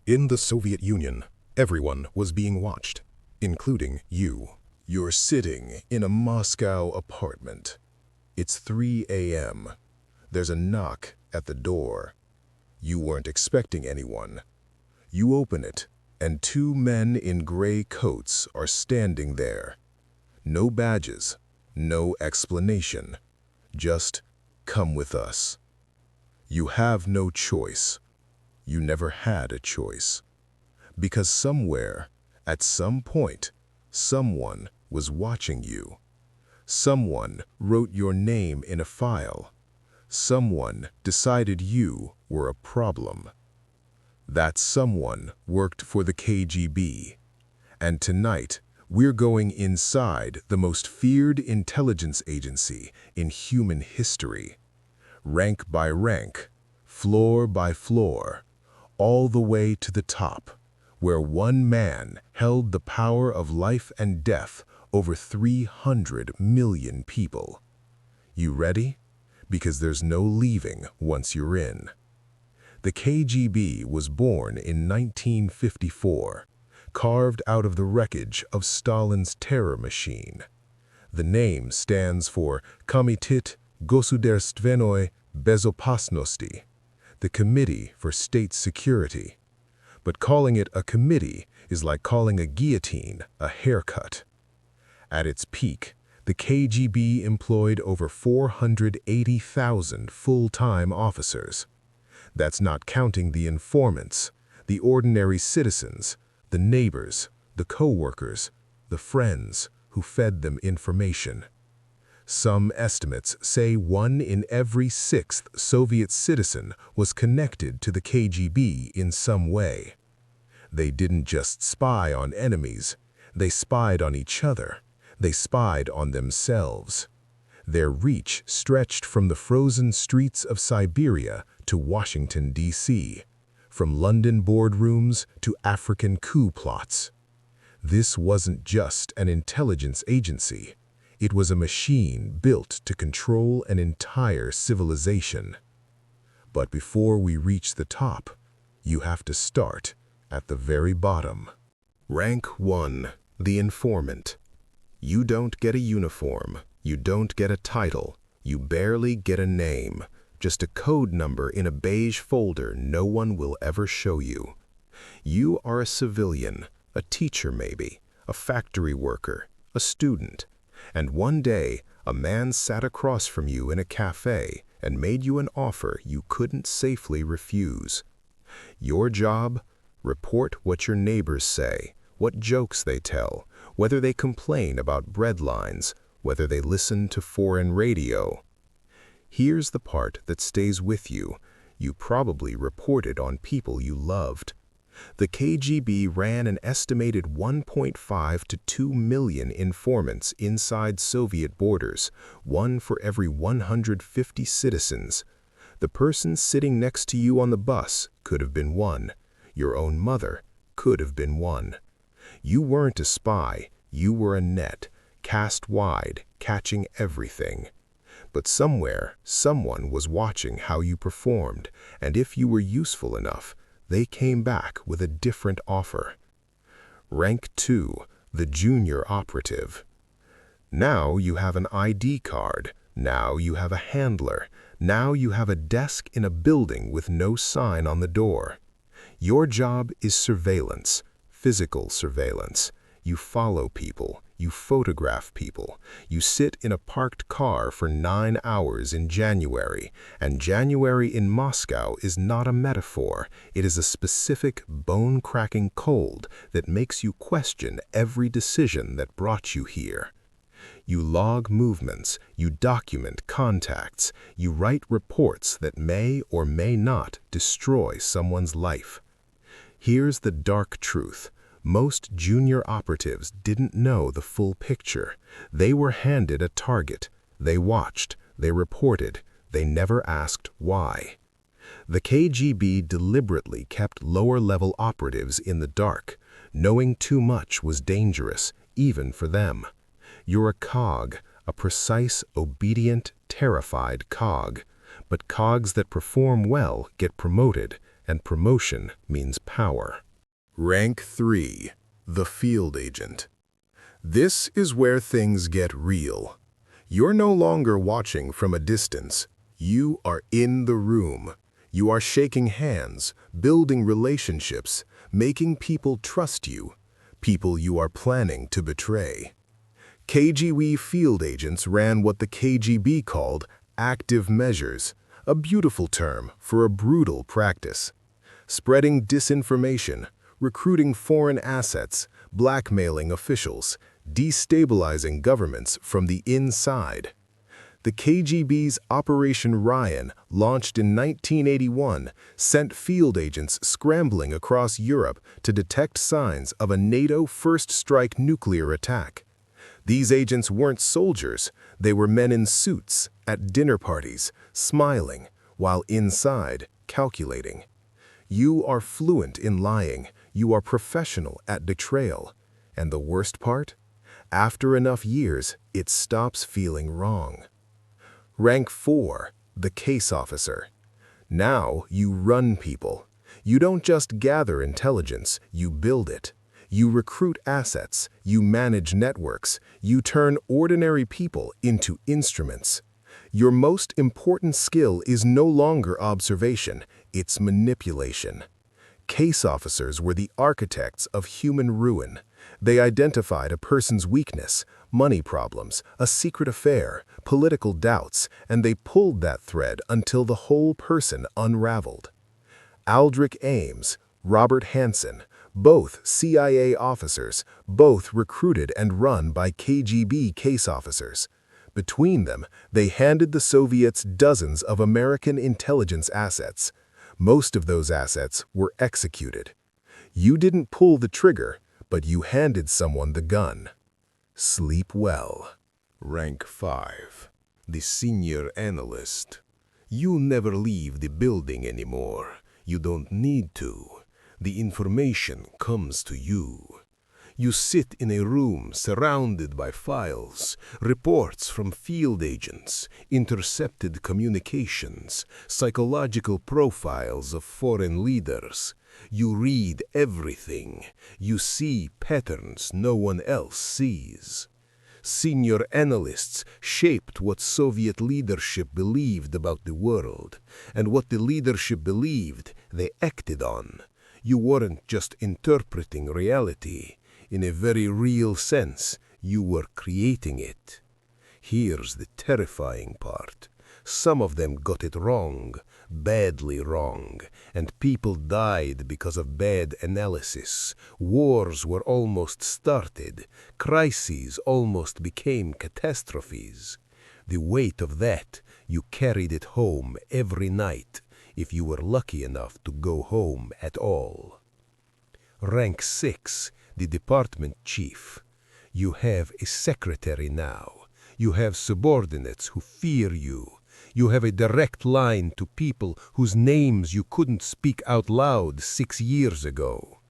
In the Soviet Union, everyone was being watched, including you. You're sitting in a Moscow apartment. It's 3 a.m. There's a knock at the door. You weren't expecting anyone. You open it, and two men in gray coats are standing there. No badges, no explanation. Just come with us. You have no choice. You never had a choice. Because somewhere, at some point, someone was watching you. Someone wrote your name in a file. Someone decided you were a problem. That someone worked for the KGB. And tonight, we're going inside the most feared intelligence agency in human history. Rank by rank, floor by floor, all the way to the top, where one man held the power of life and death over 300 million people. You ready? Because there's no leaving once you're in. The KGB was born in 1954, carved out of the wreckage of Stalin's terror machine. The name stands for Komitet Gosudarstvenoi Bezopasnosti, the Committee for State Security. But calling it a committee is like calling a guillotine a haircut. At its peak, the KGB employed over 480,000 full-time officers. That's not counting the informants, the ordinary citizens, the neighbors, the coworkers, the friends who fed them information. Some estimates say 1 in every 6th Soviet citizen was connected to the KGB in some way. They didn't just spy on enemies, they spied on each other, they spied on themselves. Their reach stretched from the frozen streets of Siberia to Washington, D.C., from London boardrooms to African coup plots. This wasn't just an intelligence agency. It was a machine built to control an entire civilization. But before we reach the top, you have to start at the very bottom. Rank 1, the informant. You don't get a uniform, you don't get a title, you barely get a name, just a code number in a beige folder no one will ever show you. You are a civilian, a teacher maybe, a factory worker, a student. And one day, a man sat across from you in a cafe and made you an offer you couldn't safely refuse. Your job? Report what your neighbors say, what jokes they tell, whether they complain about bread lines, whether they listen to foreign radio. Here's the part that stays with you. You probably reported on people you loved. The KGB ran an estimated 1.5 to 2 million informants inside Soviet borders, 1 for every 150 citizens. The person sitting next to you on the bus could have been one. Your own mother could have been one. You weren't a spy, you were a net, cast wide, catching everything. But somewhere, someone was watching how you performed, and if you were useful enough, they came back with a different offer. Rank 2, the junior operative. Now you have an ID card, now you have a handler, now you have a desk in a building with no sign on the door. Your job is surveillance, physical surveillance. You follow people, you photograph people, you sit in a parked car for 9 hours in January, and January in Moscow is not a metaphor, it is a specific bone-cracking cold that makes you question every decision that brought you here. You log movements, you document contacts, you write reports that may or may not destroy someone's life. Here's the dark truth. Most junior operatives didn't know the full picture. They were handed a target. They watched, they reported, they never asked why. The KGB deliberately kept lower-level operatives in the dark. Knowing too much was dangerous, even for them. You're a cog, a precise, obedient, terrified cog. But cogs that perform well get promoted, and promotion means power. Rank 3, the field agent. This is where things get real. You're no longer watching from a distance. You are in the room. You are shaking hands, building relationships, making people trust you, people you are planning to betray. KGB field agents ran what the KGB called active measures, a beautiful term for a brutal practice. Spreading disinformation, recruiting foreign assets, blackmailing officials, destabilizing governments from the inside. The KGB's Operation Ryan, launched in 1981, sent field agents scrambling across Europe to detect signs of a NATO first strike nuclear attack. These agents weren't soldiers, they were men in suits, at dinner parties, smiling, while inside, calculating. You are fluent in lying, you are professional at betrayal. And the worst part? After enough years, it stops feeling wrong. Rank 4, the case officer. Now you run people. You don't just gather intelligence, you build it. You recruit assets, you manage networks, you turn ordinary people into instruments. Your most important skill is no longer observation, it's manipulation. Case officers were the architects of human ruin. They identified a person's weakness, money problems, a secret affair, political doubts, and they pulled that thread until the whole person unraveled. Aldrich Ames, Robert Hansen, both CIA officers, both recruited and run by KGB case officers. Between them, they handed the Soviets dozens of American intelligence assets. Most of those assets were executed. You didn't pull the trigger, but you handed someone the gun. Sleep well. Rank 5, the Senior Analyst. You never leave the building anymore. You don't need to. The information comes to you. You sit in a room surrounded by files, reports from field agents, intercepted communications, psychological profiles of foreign leaders. You read everything. You see patterns no one else sees. Senior analysts shaped what Soviet leadership believed about the world, and what the leadership believed, they acted on. You weren't just interpreting reality. In a very real sense, you were creating it. Here's the terrifying part. Some of them got it wrong, badly wrong, and people died because of bad analysis. Wars were almost started. Crises almost became catastrophes. The weight of that, you carried it home every night, if you were lucky enough to go home at all. Rank 6, the department chief. You have a secretary now. You have subordinates who fear you. You have a direct line to people whose names you couldn't speak out loud 6 years ago.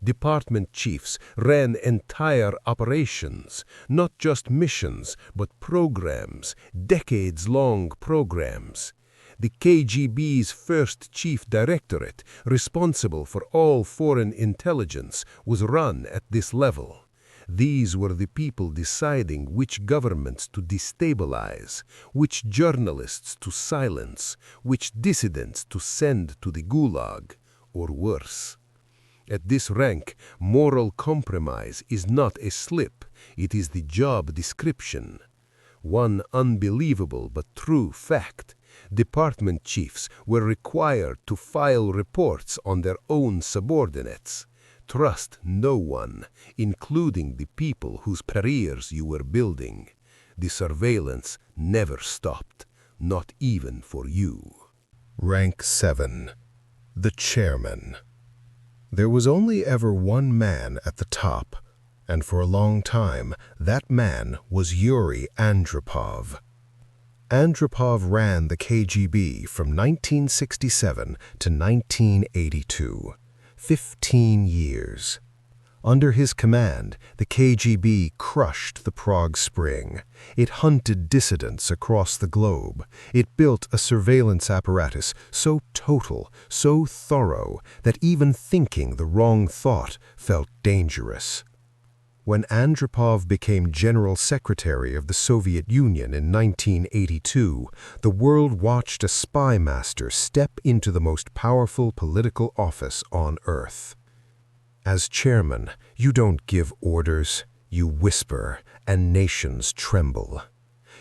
Department chiefs ran entire operations, not just missions, but programs, decades-long programs. The KGB's first chief directorate, responsible for all foreign intelligence, was run at this level. These were the people deciding which governments to destabilize, which journalists to silence, which dissidents to send to the gulag, or worse. At this rank, moral compromise is not a slip, it is the job description. One unbelievable but true fact: department chiefs were required to file reports on their own subordinates. Trust no one, including the people whose careers you were building. The surveillance never stopped, not even for you. Rank 7, the chairman. There was only ever one man at the top, and for a long time that man was Yuri Andropov. Andropov ran the KGB from 1967 to 1982, 15 years. Under his command, the KGB crushed the Prague Spring. It hunted dissidents across the globe. It built a surveillance apparatus so total, so thorough, that even thinking the wrong thought felt dangerous. When Andropov became General Secretary of the Soviet Union in 1982, the world watched a spy master step into the most powerful political office on Earth. As chairman, you don't give orders, you whisper, and nations tremble.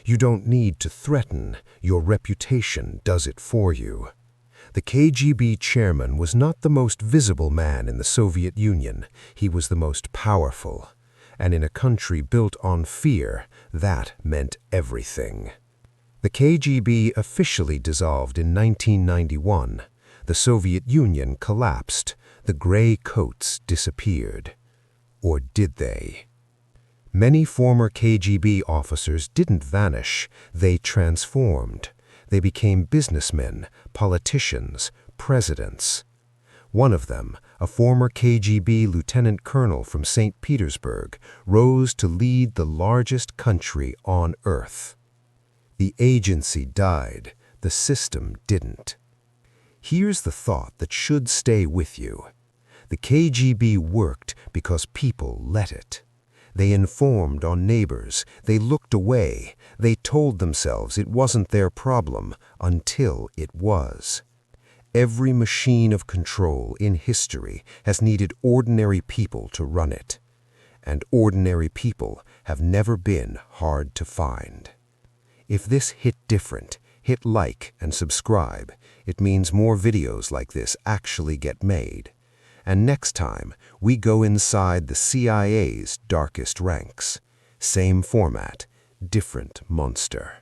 You don't need to threaten, your reputation does it for you. The KGB chairman was not the most visible man in the Soviet Union, he was the most powerful. And in a country built on fear, that meant everything. The KGB officially dissolved in 1991. The Soviet Union collapsed. The gray coats disappeared. Or did they? Many former KGB officers didn't vanish, they transformed. They became businessmen, politicians, presidents. One of them, a former KGB lieutenant colonel from St. Petersburg, rose to lead the largest country on Earth. The agency died, the system didn't. Here's the thought that should stay with you. The KGB worked because people let it. They informed on neighbors, they looked away, they told themselves it wasn't their problem until it was. Every machine of control in history has needed ordinary people to run it. And ordinary people have never been hard to find. If this hit different, hit like and subscribe. It means more videos like this actually get made. And next time, we go inside the CIA's darkest ranks. Same format, different monster.